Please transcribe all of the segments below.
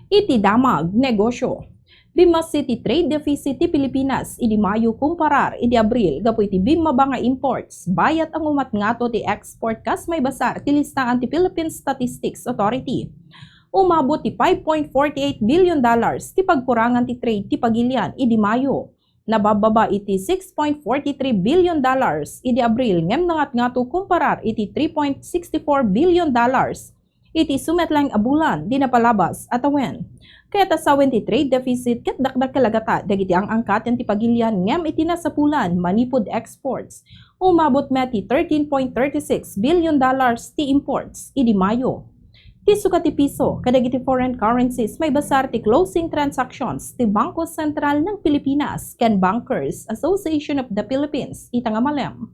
iti damag negosyo. Bimas City trade deficit ti Pilipinas idi Mayo kumparar idi Abril gapu iti bimaba nga imports bayat ang umat ngato ti export kas may basar ti listahan ti Philippine Statistics Authority. Umabot ti $5.48 billion ti pagkurangan ti trade ti pagilian idi Mayo. Nabababa iti $6.43 billion idi Abril ngem nangat ngato kumparar iti $3.64 billion iti sumetlang abulan di napalabas at awen. Kaya tasawin ti trade deficit ket dakdak kalagata dagiti ang angkaten ti pagilian ngem iti nasapulan manipod exports. Umabot met ti $13.36 billion ti imports idi Mayo. Ti sukat ti piso kadagiti foreign currencies may basar ti closing transactions ti Bangko Sentral ng Pilipinas ken Bankers Association of the Philippines itang amalem.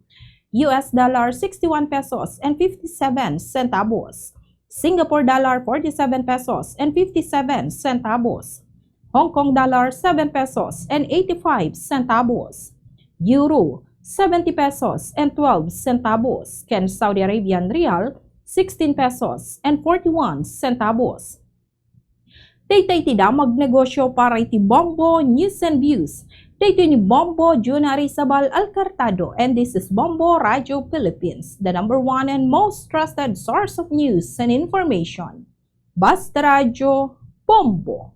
US dollar 61 pesos and 57 centavos. Singapore dollar 47 pesos and 57 centavos. Hong Kong dollar 7 pesos and 85 centavos. Euro 70 pesos and 12 centavos. Ken Saudi Arabian Rial 16 pesos and 41 centavos. Daytay ti damag negosyo para iti Bombo News and Views. Daytay ni Bombo Junari Sabal Alcartado, and this is Bombo Radio Philippines, the #1 and most trusted source of news and information. Basta Radio Bombo.